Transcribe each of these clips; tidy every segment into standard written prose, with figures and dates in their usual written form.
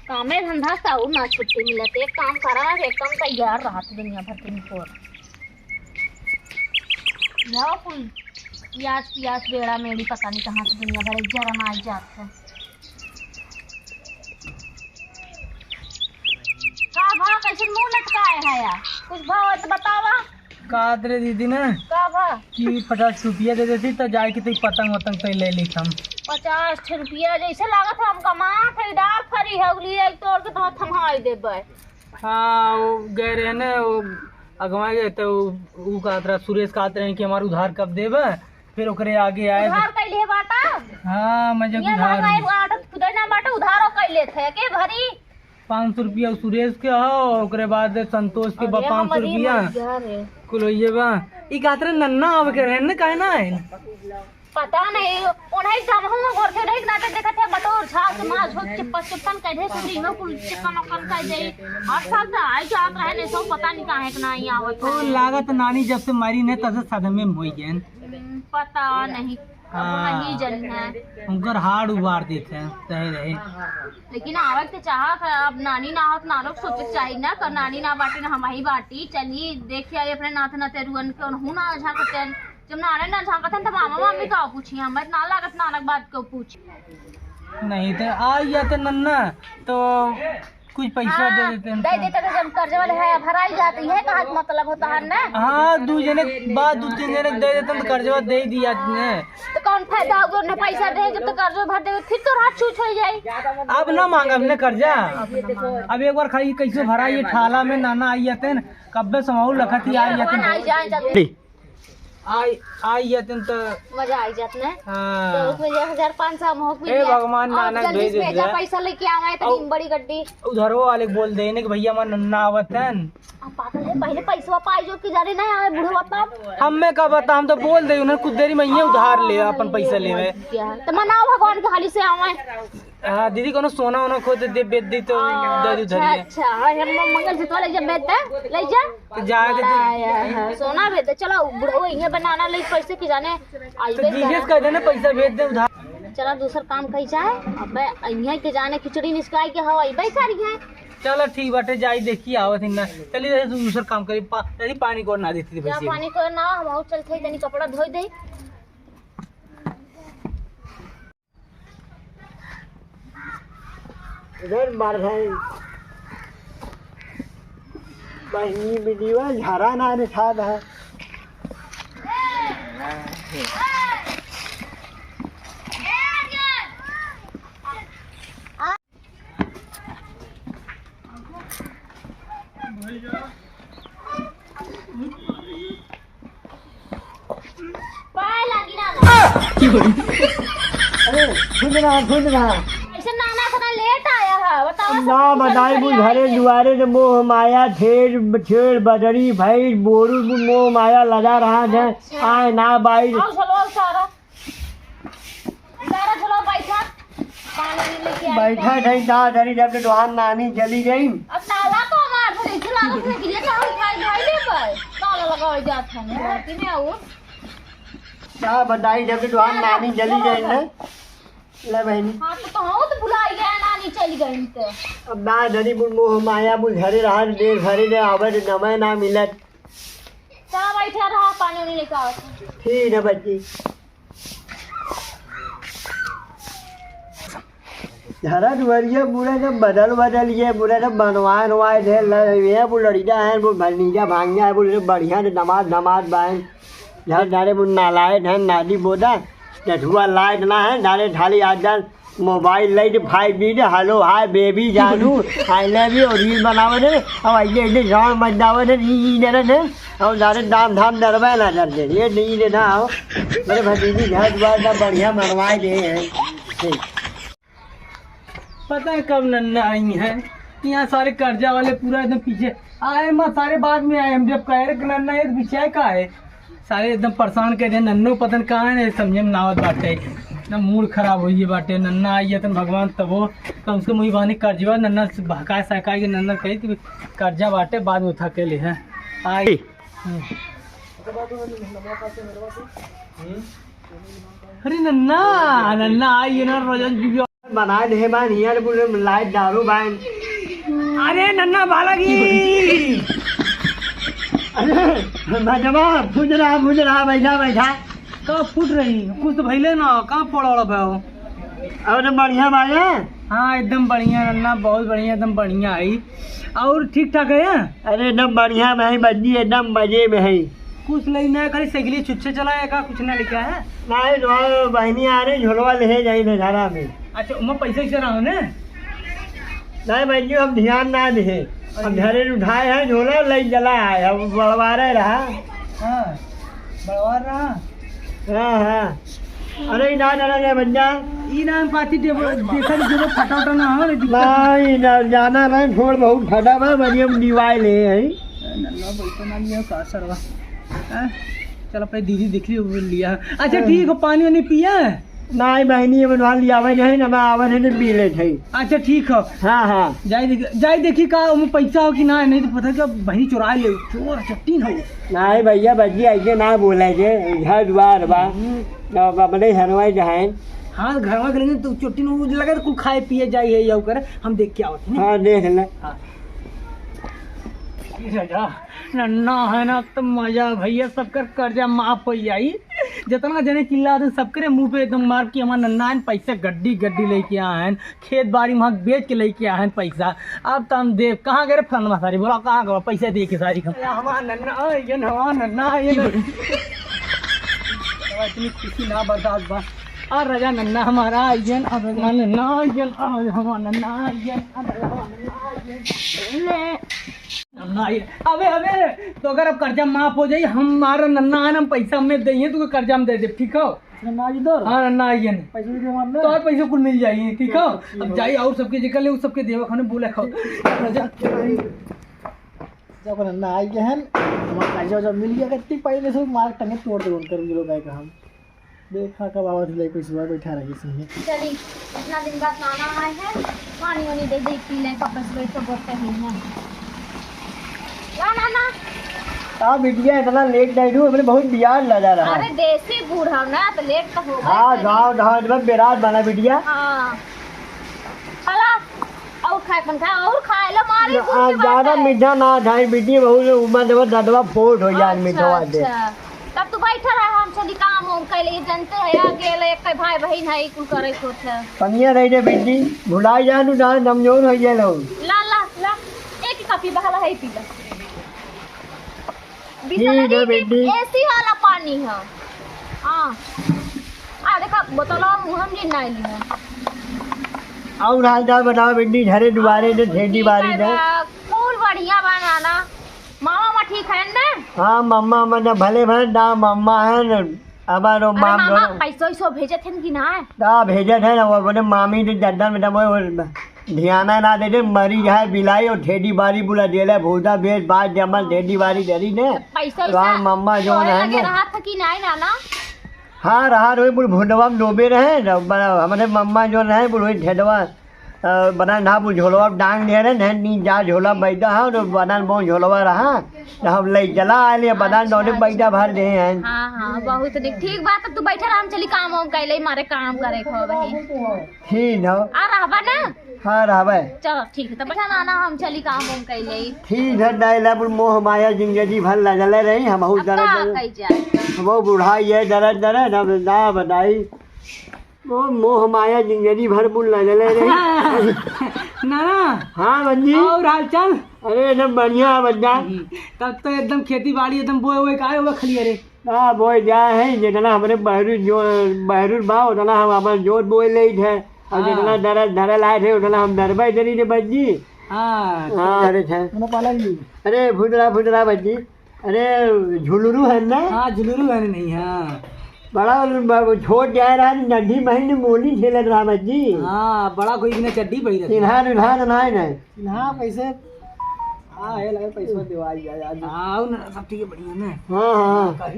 कामे धंधा से और ना छुट्टी मिलत। एक काम करा एकदम तैयार रहा दुनिया भर के निकोर जाओ कोई प्यास प्यास बेड़ा मेरी पता नहीं कहाँ से दुनिया भर एक जरा मार जात है। का भाव कैसे मुंह लटकाए है यार, कुछ भाव तो बतावा। का रे दीदी ने का भाव कि 50 रुपया दे देती तो जाए के पतंग वतंग तो ले ली हम। 50 रुपया जैसे लागत हम कमा थे डाल खरी है उगली एक तोड़ के तो थमाई देबे। हाँ वो गए रहे ना वो अगवा गए तो वो कहत रहा सुरेश कहत रहे कि हमारे उधार कब देबे, फिर ओकरे आगे आए उधार कैले बाटा। हाँ मैं जब ये उधार आदत खुद ना बाटा उधारो कैले थे के भरी 500 रुपया सुरेश के हो, ओकरे बाद संतोष के बा 500 रुपया कुल होइए बा। ई कहत रहे नन्ना आवे के रहे न काहे ना है पता नहीं उन्हें सब हम घर से देख नाटक देखत है बटोर छाप माछ हो चिपन कहे सुरी में कुल चिकन ओकन कह दे हर साल तो आई जात रहे ने सो पता नहीं काहे के नहीं आवत तो लागत नानी जब से मारी ने तब से सदमे में होई गए पता नहीं नहीं जन है उनकर हाड़ उबार देते हैं सही रहे। लेकिन आवे के चाहत है अब नानी ना होत नारों सोचे चाहिए ना कर नानी ना बाटी ना हम ही बाटी चली देखिए आई अपने नाथ नाते रुअन के हूं ना झाकते जब नाने ना झाकते तो मामा मम्मी का पूछी हम ना लागत नानक बात को पूछ नहीं तो आई या तो नन्ना तो कुछ पैसा दे देते हैं दे देते तो जब कर्ज वाले है भराई जाती है कहा मतलब होता है ना। हाँ 2 जने बाद 2-3 जने दे देते तो कर्जवा दे दिया ने तो कौन फायदा होगा उन्हें पैसा दे जब तो कर्ज भर देवे फिर तो रात छूट हो जाए। अब ना मांगा हमने कर्जा अब एक बार खाली कैसे भरा ये ठाला में नाना आई जाते न कब्बे समाऊ लखती आई जाते आई जाते तो मजा आई जाते हैं। हाँ तो उसमें 1500 मोहक ए भगवान नानक भेज दे पैसा लेके आवे तो बड़ी गड्डी उधर वो वाले बोल देने कि भैया हमारा नन्ना आवत है पागल है पहले पैसा पाई जो की जाने ना आवे बूढ़े तब हमें का बता हम तो बोल दे उन्हें कुछ देरी में ये उधार ले अपन पैसा लेवे तो मनाओ भगवान के हाली से आवे। हाँ दीदी कोनो सोना वोना खोद दे बेच दी तो दे दू धरिए। अच्छा हम मंगल सूत्र ले जा बेच ले जा तो जाके सोना भेज दे चलो बुढ़ो ये बनाना ले पैसे की जाने आई तो जीएस कह देना पैसा भेज दे उधार। चलो दूसरा काम कही जाए अब यहाँ के जाने खिचड़ी निस्काई के हवा इबे सारी है। चलो ठीक बाटे जाई देखी आवत ना चलिए दूसरा काम करी पानी को ना देती थी पैसे पानी को ना हम और चलते तनी कपड़ा धोई दे। इधर मार भाई बहनी वीडियो झारा ना ने था है पाए लगी ना अरे खुद ना ऐसे नाना थोड़ा लेट आया है बताओ ना बताई बुल घरे दुआरे ने मोह माया छेड़ बदरी भाई बोरू मोह माया लगा रहा है आए ना बाई आओ चलो सारा सारा चलो बैठा पानी लेके बैठा नहीं ना धरी जब दुकान नानी चली गई अब ताला को मार थोड़ी चला के के लिए तो भाई भाई ले पर ताला लगाओ जात है कि में आओ क्या बताई जब दुकान नानी चली गई ना ले बहनी। हां तो कहां तो भुलाई गया नानी चली गई तो अब ना धरी बुल मोह माया बुल घरे रहा देर घरे ने आवे नमय ना मिलत चला बैठा रहा पानी नहीं लेके आओ ठीक है बच्ची झरा दुआरिया पूरा जब बदल ये पूरा जब बनवाए थे ये वो लड़ीजा है वो भनीजा भांगा है वो बढ़िया नमाज बाइन यहाँ डारे वो नालायक है नादी बोदा जठुआ लायक ना है डारे ढाली आज mobile light 5G hello hi baby जानू आई लव यू रील बनावे थे अब ऐसे जान मत दावे थे ये ने और डारे दाम धाम डरवा ना डर दे ये नहीं देना आओ मेरे भतीजी घर द्वार बढ़िया बनवाए दे हैं। पता है कब नन्ना आई है यहाँ सारे कर्जा वाले पूरा एकदम पीछे आए माँ सारे बाद में आए हम जब कह रहे नन्ना है पीछे का है सारे एकदम परेशान कह रहे नन्नो पतन कहाँ है समझे में नावत बाटे एकदम मूड खराब हुई बाटे नन्ना आई है भगवान तब वो कम से कम वही बहाने कर्जवा नन्ना भकाए सहकाए के नन्ना कही कि कर्जा बाटे बाद में उठा के ले है आई अरे नन्ना नन्ना आई है ना रोजन की बना दे बान हियर बोले लाइट दारू बान। अरे नन्ना बालागी अरे मजमा फुज रहा बैठा कहाँ फूट रही कुछ तो भैले ना कहाँ पड़ा भाई। और बढ़िया बाया। हाँ एकदम बढ़िया नन्ना बहुत बढ़िया एकदम बढ़िया है और ठीक ठाक है। अरे एकदम बढ़िया में है बच्ची एकदम मजे में है। कुछ लेना है खाली साइकिल छुच्छे चलाया का कुछ ना लिखा है। नहीं तो बहनी आ रही झोलवा ले जाई नजारा में। अच्छा मैं पैसे से रहा हूँ ने नहीं बच्ची हम ध्यान ना दे हम घरे उठाए हैं झोला ले जला है अब बड़वा रहा। हाँ बड़वा रहा। हाँ अरे ना बच्चा ई नाम पाती देखा जो फटा उटा ना हो नहीं ना जाना नहीं थोड़ बहुत फटा बा बढ़िया डिवाइल है। नल्ला पैसा ना लिया का सरवा। चल अपने दीदी दिख लिया। अच्छा ठीक है पानी वानी पिया। नहीं बहनी बनवा लिया है ना मैं आवन है पी ले थे। अच्छा ठीक है। हाँ जाए देखी का उसमें पैसा हो कि ना नहीं तो पता क्या बहनी चुरा ले चोर चट्टी हो। नहीं भैया बच्ची ऐसे ना बोले घर द्वार बा अपने हरवाई जहाँ। हाँ घर में करेंगे तो चोटी में लगा तो कुछ खाए पिए जाए है या करे हम देख के आवत। हाँ देख ले। हाँ नन्ना है ना तो मजा भैया सबकर कर्जा माफ हो जाई जितना जने चिल्ला दे सबके मुंह पे एकदम मार के हमारा नन्ना है पैसा गड्डी लेके आए हैं खेत बाड़ी वहाँ बेच के लेके आए हैं पैसा। अब तो हम देव कहाँ गए फलना सारी बोला कहाँ गए पैसा दे के सारी हमारा नन्ना ये इतनी खुशी ना बर्दाश्त बा। और राजा नन्ना हमारा आइजन और नन्ना आइजन और हमारा नन्ना आइजन अबे तो अगर अब कर्जा माफ हो जाए हमारा नन्ना है ना हम पैसा हमें देंगे तो कर्जा हम दे दे ठीक हो। हाँ नन्ना आइजन तो और पैसे कुल मिल जाएंगे ठीक हो। अब जाइए और सबके जगह ले सबके देवा खाने बोले खाओ जब नन्ना आई गए हैं हमारा कर्जा जब मिल गया कितनी पहले से मार टंगे तोड़ दे उनकर मिलो गए का हम देखा कब आवाज ले कोई सुबह बैठा रही सही। चलिए इतना दिन बाद नाना आए हैं पानी वानी दे दे पी लें कपड़े से बैठ बोलते हैं नाना। हाँ बिटिया इतना लेट नहीं हूँ अपने बहुत बियार लगा रहा। अरे देसी बूढ़ा ना तो लेट तो होगा। हाँ गाँव में बेरात बना बिटिया। हाँ चला और खाए पंखा और खाए लो मारे ज्यादा मीठा ना खाई बिटिया बहुत उम्र जब ददवा फोट हो जाए मीठा दे। तब तो बैठा रहा हम चली काम हम कैले जानते है अकेले एक भाई बहन है कुल करे को था पनिया रही रे बिटी भुलाई जा तू ना नमजोर हो जाए लो। ला एक कॉपी बहला है पी ला ठीक है बेटी एसी वाला पानी है। हाँ आ देखा बोतल हम जी नहीं ली और हालचाल बताओ बेटी घरे दुबारे ने ठेठी बारी दे फूल बढ़िया बनाना मामा ठीक है ना। हाँ मम्मा मतलब भले ना मम्मा है ना हमारो माम मामा पैसा भेजे थे कि ना दा भेजे थे ना वो बोले मामी ने जड्डा में वो ध्यान ना दे दे मरी जाए बिलाई और ठेठी बारी बुला देले भूता बेच बात जमल ठेठी बारी दरी ने पैसा मम्मा जो है ना रहा था कि नहीं नाना। हाँ रहा रोई बुल भुंडवा में डूबे रहे हमारे मम्मा जो रहे बुल ठेडवा बना ना बुल झोलवा डांग दे रहे नी जा झोला बैठा है तो बना बहुत झोलवा रहा हम ले चला आए बना दौड़े बैठा भर दे हैं। हाँ बहुत ठीक बात तू बैठा रहा हम चली काम वाम कैले मारे काम करे खो भाई ठीक है आ रहबा ना। हाँ रहबे चलो ठीक है तो बैठा नाना हम चली काम वाम कैले ठीक है डायला बुल मोह माया जिंदगी भर लगले रही हम बहुत दर्द वो बुढ़ाई है दर्द अब ना बताई वो मोह माया जिंदगी भर बुल लगले रही नाना। हाँ बंजी और हाल चाल। अरे एकदम बढ़िया बच्चा तब तो एकदम खेती बाड़ी एकदम बोए हुए का हुआ खलिया रे। हाँ बोए जा है जितना हमारे बहरू बा उतना हम हमारे जोत बोए ले थे और जितना धरल आए थे उतना हम दरबा इधर ही बच्ची। हाँ अरे थे अरे फुटरा बच्ची अरे झुलरू है ना। हाँ झुलरू है नहीं। हाँ बड़ा छोट जा रहा नदी महीने मोली खेलत रहा बच्ची। हाँ बड़ा कोई बिना चड्डी पड़ी रहती इन्हार नहीं हाँ पैसे हाँ है लगे पैसा दिवाई हाँ सब ठीक है बढ़िया ना। हाँ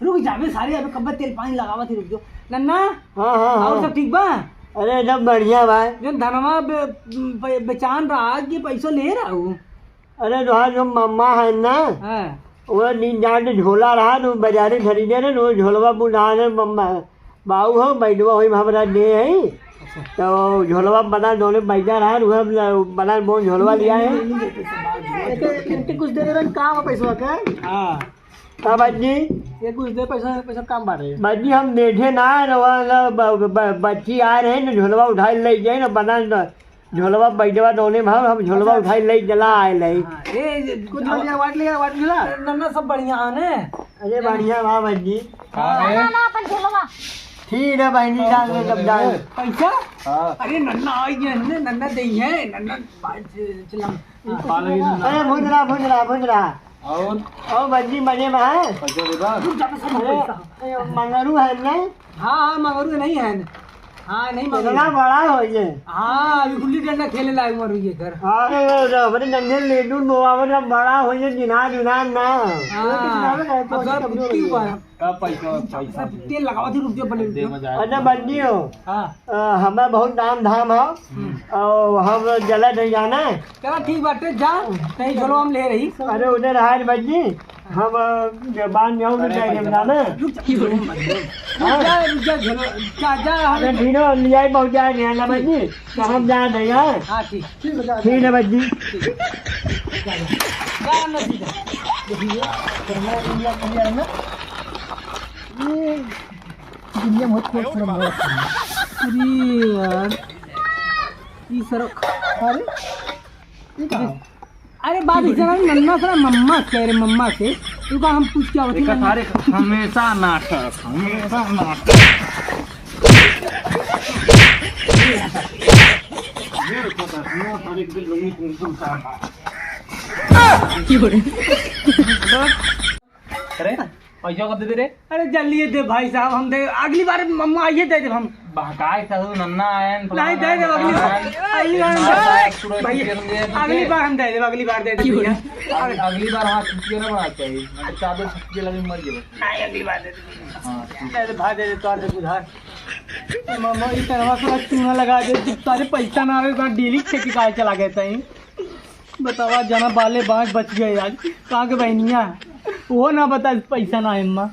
रुक जावे सारे अबे कब तेल पानी लगावा थी रुक जो नन्ना। हाँ और सब ठीक बा। अरे एकदम बढ़िया भाई जो धनवा बेचान रहा कि पैसा ले रहा हूँ। अरे तो जो मम्मा है ना वो नींद जान झोला रहा तो बाजारे खरीदे ना वो झोलवा बुढ़ा ने मम्मा बाऊ हो बैठवा हो हमारा दे है तो झोलवा बना दोनों पैसा रहा बना बहुत झोलवा लिया है कुछ दे दे काम पैसा का। हाँ हाँ बाजी ये कुछ दे पैसा पैसा काम बांट रहे। बाजी हम बैठे ना बच्ची आ रहे हैं ना झोलवा उठाई ले जाए ना बना झोलवा बैठवा दोनों भाव हम झोलवा उठाई ले जला आए ले कुछ वाट लिया नन्ना सब बढ़िया आने। अरे बढ़िया वाह बाजी ना अपन झोलवा ठीक है बहनी डाल दे तब डाल पैसा। अरे नन्ना आई है नन्ना दे है नन्ना चला। अरे भुंजरा और बच्ची मजे में है मंगरू है ना। हाँ मगरू नहीं है। हाँ नहीं इतना बड़ा हो ये। हाँ अभी गुल्ली डंडा खेले लायक मरू ये घर। अरे बड़े नन्हे लेडू नोआवर जब बड़ा हो ये दिनार ना। तेल लगाओ थी रुपये पड़े। अच्छा बच्ची हो हमें बहुत दाम धाम हो और हम जला नहीं जाना। चलो ठीक बाटे जा नहीं चलो हम ले रही। अरे उधर है बच्ची हम बांध जाऊँ जाना ढीनो लिया पहुँचा नहीं बच्ची तो हम जा रहे हैं। हाँ ठीक ठीक है बच्ची दुनिया बहुत अरे यार ये सर अरे बात इतना नन्ना सर मम्मा कह रहे मम्मा से तू का हम पूछ क्या होती है। हमेशा नाटक अरे पैसा कब दे रे। अरे जल्दी दे भाई साहब हम दे अगली बार मम्मा आइए दे दे हम बहकाए था नन्ना आया नहीं दे दे अगली बार हम दे दे अगली बार दे दे अगली बार हाँ छुट्टी ना बना चाहिए चादर छुट्टी लगी मर गए। नहीं अगली बार दे दे भाई दे दे तो दे उधार मम्मा इस तरह से चूना लगा दे सारे पैसा ना आवे डेली खेती का चला गए तई बतावा जना बाले बाँच बच गए आज कहाँ के बहनिया वो ना बता पैसा ना है अम्मा।